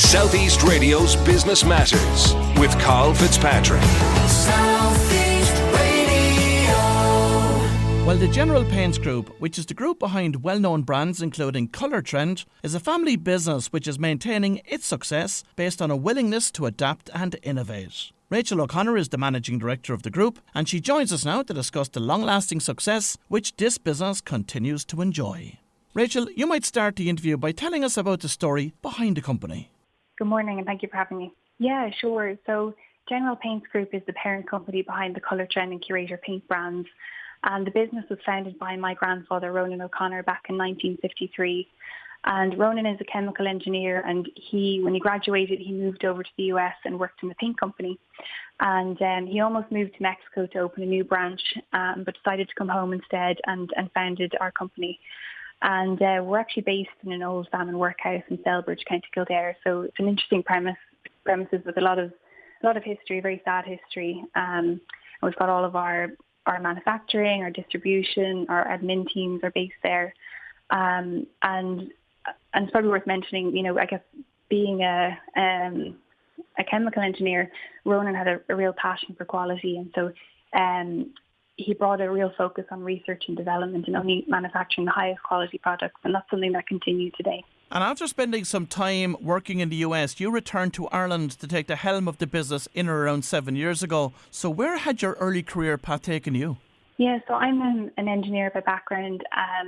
Southeast Radio's Business Matters with Karl Fitzpatrick. Southeast Radio. Well, the General Paints Group, which is the group behind well-known brands including Colour Trend, is a family business which is maintaining its success based on a willingness to adapt and innovate. Rachel O'Connor is the managing director of the group, and she joins us now to discuss the long-lasting success which this business continues to enjoy. Rachel, you might start the interview by telling us about the story behind the company. Good morning and thank you for having me. Yeah, sure. So General Paints Group is the parent company behind the Colour Trend and Curator paint brands. And the business was founded by my grandfather, Ronan O'Connor, back in 1953. And Ronan is a chemical engineer, and when he graduated, he moved over to the US and worked in the paint company. And he almost moved to Mexico to open a new branch, but decided to come home instead and founded our company. And we're actually based in an old famine workhouse in Selbridge, County Kildare. So it's an interesting premises with a lot of history, very sad history. And we've got all of our manufacturing, our distribution, our admin teams are based there. And it's probably worth mentioning, I guess being a chemical engineer, Ronan had a real passion for quality. And so he brought a real focus on research and development and only manufacturing the highest quality products. And that's something that continues today. And after spending some time working in the US, you returned to Ireland to take the helm of the business in or around 7 years ago. So where had your early career path taken you? Yeah, so I'm an engineer by background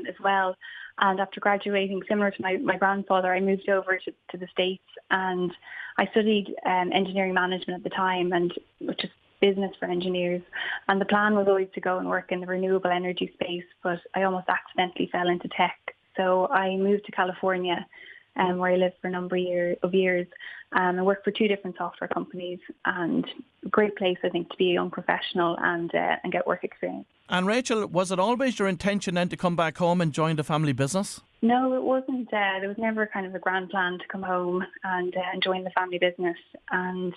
as well. And after graduating, similar to my grandfather, I moved over to the States and I studied engineering management at the time, and which is business for engineers. And the plan was always to go and work in the renewable energy space, but I almost accidentally fell into tech. So I moved to California, where I lived for a number of years. I worked for 2 different software companies, and a great place, I think, to be a young professional and get work experience. And Rachel, was it always your intention then to come back home and join the family business? No, it wasn't. There was never kind of a grand plan to come home and join the family business. And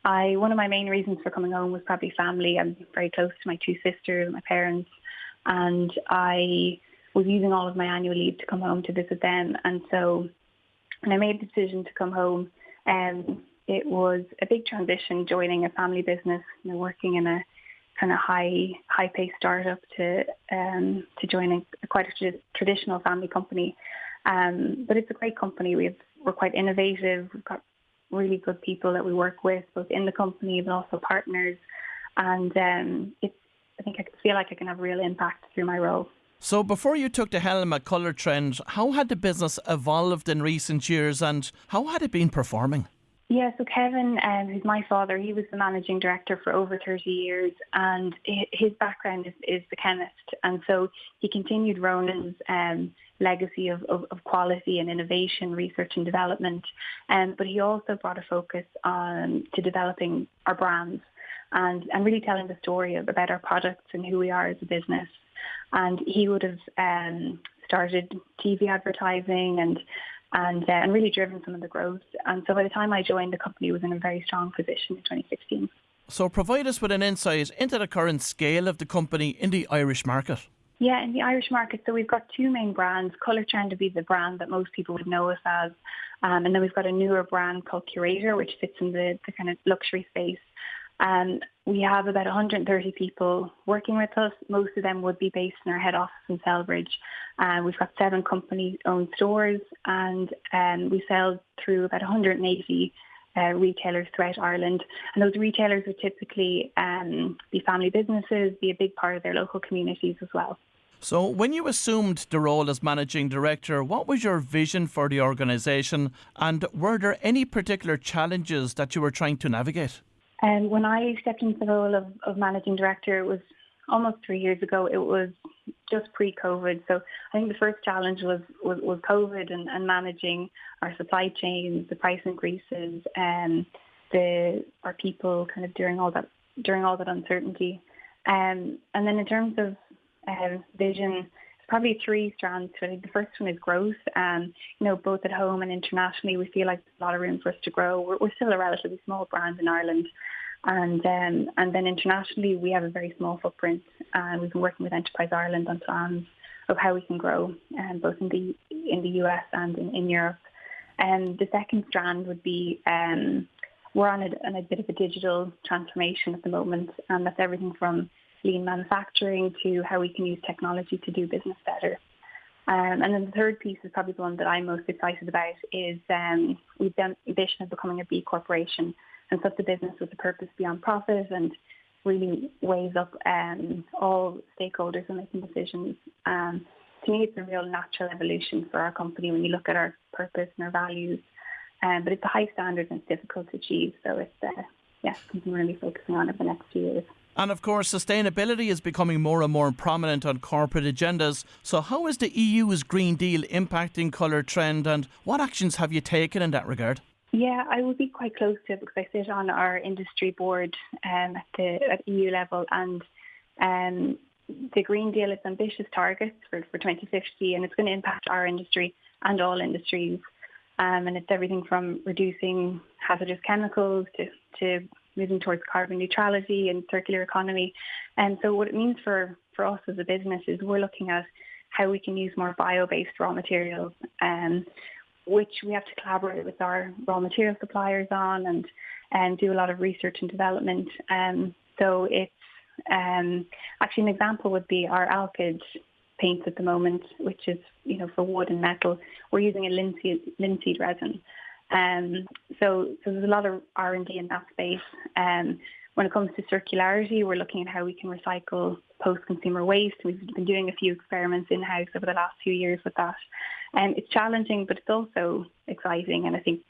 one of my main reasons for coming home was probably family. I'm very close to my 2 sisters, my parents, and I was using all of my annual leave to come home to visit them. And so when I made the decision to come home, it was a big transition joining a family business, working in a kind of high-paced startup to joining quite a traditional family company. But it's a great company. We're quite innovative. We've got really good people that we work with, both in the company but also partners. And I think I feel like I can have a real impact through my role. So before you took the helm at Colour Trend, how had the business evolved in recent years and how had it been performing? Yeah, so Kevin, who's my father, he was the managing director for over 30 years, and his background is the chemist. And so he continued Ronan's legacy of quality and innovation, research and development. But he also brought a focus to developing our brands and really telling the story about our products and who we are as a business. And he would have started TV advertising and really driven some of the growth. And so by the time I joined, the company was in a very strong position in 2016. So provide us with an insight into the current scale of the company in the Irish market. Yeah, in the Irish market, so we've got 2 main brands. Colour Trend to be the brand that most people would know us as. And then we've got a newer brand called Curator, which fits in the kind of luxury space. We have about 130 people working with us. Most of them would be based in our head office in Selbridge. We've got 7 company-owned stores, and we sell through about 180 retailers throughout Ireland. And those retailers would typically be family businesses, be a big part of their local communities as well. So when you assumed the role as managing director, what was your vision for the organisation, and were there any particular challenges that you were trying to navigate? When I stepped into the role of managing director, it was almost 3 years ago. It was just pre-COVID. So I think the first challenge was COVID and managing our supply chains, the price increases, and our people kind of during all that uncertainty. And then in terms of vision, probably 3 strands to it. The first one is growth. Both at home and internationally, we feel like there's a lot of room for us to grow. We're still a relatively small brand in Ireland. And then internationally, we have a very small footprint. And we've been working with Enterprise Ireland on plans of how we can grow, both in the US and in Europe. The second strand would be we're on a bit of a digital transformation at the moment, and that's everything from lean manufacturing to how we can use technology to do business better. And then the third piece is probably the one that I'm most excited about is we've the ambition of becoming a B corporation, and such a business with a purpose beyond profit and really weighs up all stakeholders in making decisions. To me, it's a real natural evolution for our company when you look at our purpose and our values. But it's a high standard and it's difficult to achieve. So it's something we're really focusing on over the next few years. And of course, sustainability is becoming more and more prominent on corporate agendas. So how is the EU's Green Deal impacting Colour Trend, and what actions have you taken in that regard? Yeah, I would be quite close to it because I sit on our industry board at EU level, and the Green Deal is ambitious targets for 2050, and it's going to impact our industry and all industries. And it's everything from reducing hazardous chemicals to moving towards carbon neutrality and circular economy. And so what it means for us as a business is we're looking at how we can use more bio-based raw materials, which we have to collaborate with our raw material suppliers on and do a lot of research and development. So it's actually an example would be our alkyd paints at the moment, which is, for wood and metal. We're using a linseed resin. So there's a lot of R&D in that space. When it comes to circularity, we're looking at how we can recycle post-consumer waste. We've been doing a few experiments in-house over the last few years with that. It's challenging, but it's also exciting. And I think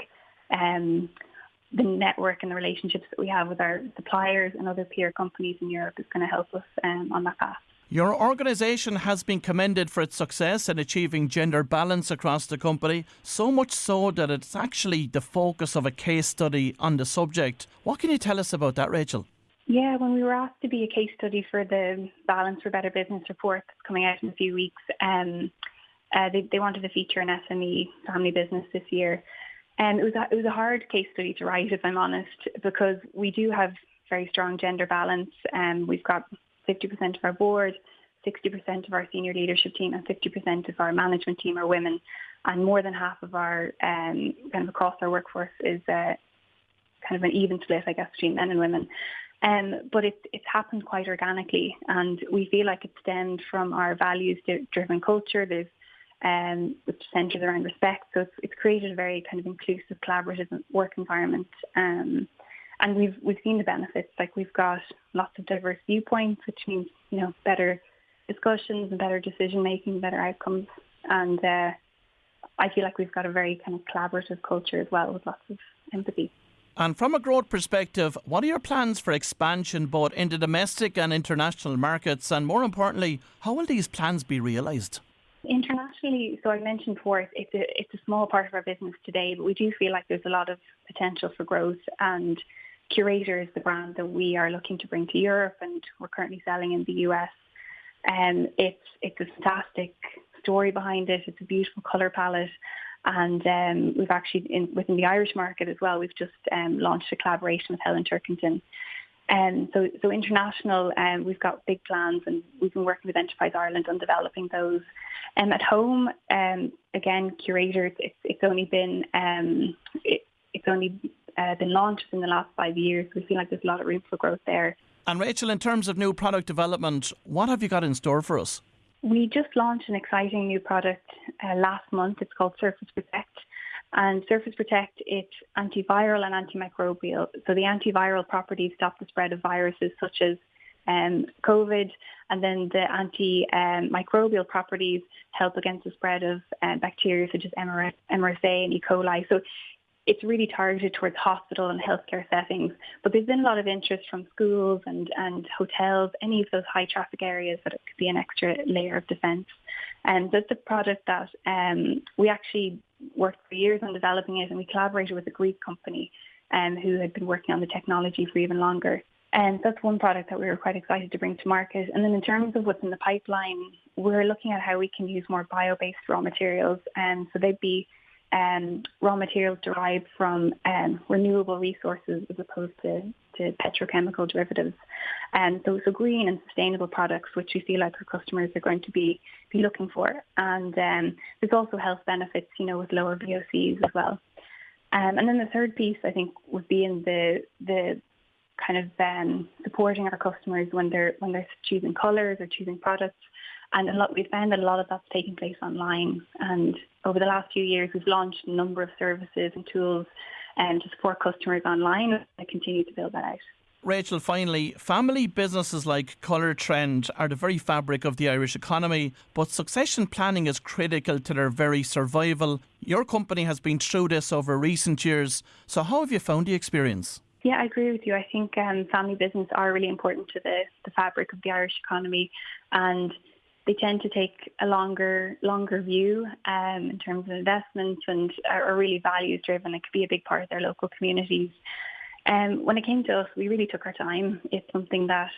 the network and the relationships that we have with our suppliers and other peer companies in Europe is going to help us on that path. Your organisation has been commended for its success in achieving gender balance across the company, so much so that it's actually the focus of a case study on the subject. What can you tell us about that, Rachel? Yeah, when we were asked to be a case study for the Balance for Better Business report that's coming out in a few weeks, they wanted to feature an SME family business this year. And it was a hard case study to write, if I'm honest, because we do have very strong gender balance. We've got 50% of our board, 60% of our senior leadership team, and 50% of our management team are women. And more than half of our, kind of across our workforce is kind of an even split, I guess, between men and women. But it's happened quite organically, and we feel like it stemmed from our values-driven culture. Which centres around respect. So it's created a very kind of inclusive, collaborative work environment. And we've seen the benefits. Like, we've got lots of diverse viewpoints, which means, better discussions and better decision making, better outcomes. And I feel like we've got a very kind of collaborative culture as well, with lots of empathy. And from a growth perspective, what are your plans for expansion both into domestic and international markets? And more importantly, how will these plans be realised? Internationally, so I mentioned before, it's a small part of our business today, but we do feel like there's a lot of potential for growth, and Curator is the brand that we are looking to bring to Europe, and we're currently selling in the US. It's a fantastic story behind it. It's a beautiful colour palette, and we've actually, within the Irish market as well, we've just launched a collaboration with Helen Turkington. So international, we've got big plans, and we've been working with Enterprise Ireland on developing those. At home, again, Curator, it's only been launched in the last 5 years. We feel like there's a lot of room for growth there. And Rachel, in terms of new product development, what have you got in store for us? We just launched an exciting new product last month. It's called Surface Protect. And Surface Protect, it's antiviral and antimicrobial. So the antiviral properties stop the spread of viruses such as COVID, and then the antimicrobial properties help against the spread of bacteria such as MRSA and E. coli. So it's really targeted towards hospital and healthcare settings. But there's been a lot of interest from schools and hotels, any of those high traffic areas that it could be an extra layer of defence. And that's a product that we actually worked for years on developing it, and we collaborated with a Greek company who had been working on the technology for even longer. And that's one product that we were quite excited to bring to market. And then in terms of what's in the pipeline, we're looking at how we can use more bio-based raw materials. So they'd be raw materials derived from renewable resources as opposed to petrochemical derivatives. So green and sustainable products, which we feel like our customers are going to be looking for. And there's also health benefits, with lower VOCs as well. And then the third piece, I think, would be in the kind of supporting our customers when they're choosing colours or choosing products. And we found that a lot of that's taking place online. And over the last few years, we've launched a number of services and tools to support customers online, and I continue to build that out. Rachel, finally, family businesses like Colour Trend are the very fabric of the Irish economy, but succession planning is critical to their very survival. Your company has been through this over recent years, so how have you found the experience? Yeah, I agree with you. I think family business are really important to the fabric of the Irish economy, and they tend to take a longer view in terms of investment and are really values driven. It could be a big part of their local communities. When it came to us, we really took our time. It's something that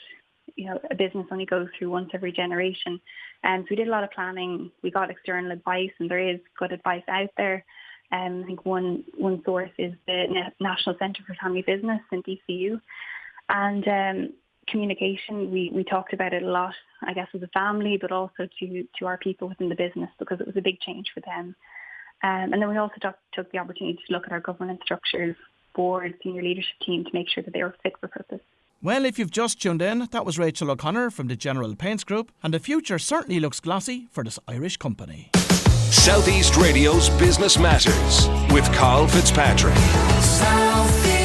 a business only goes through once every generation. So we did a lot of planning. We got external advice, and there is good advice out there. I think one source is the National Centre for Family Business in DCU. And communication, we talked about it a lot, I guess, as a family, but also to our people within the business, because it was a big change for them. And then we also took the opportunity to look at our governance structures, board, senior leadership team, to make sure that they were fit for purpose. Well, if you've just tuned in, that was Rachel O'Connor from the General Paints Group, and the future certainly looks glossy for this Irish company. Southeast Radio's Business Matters with Karl Fitzpatrick. Southeast.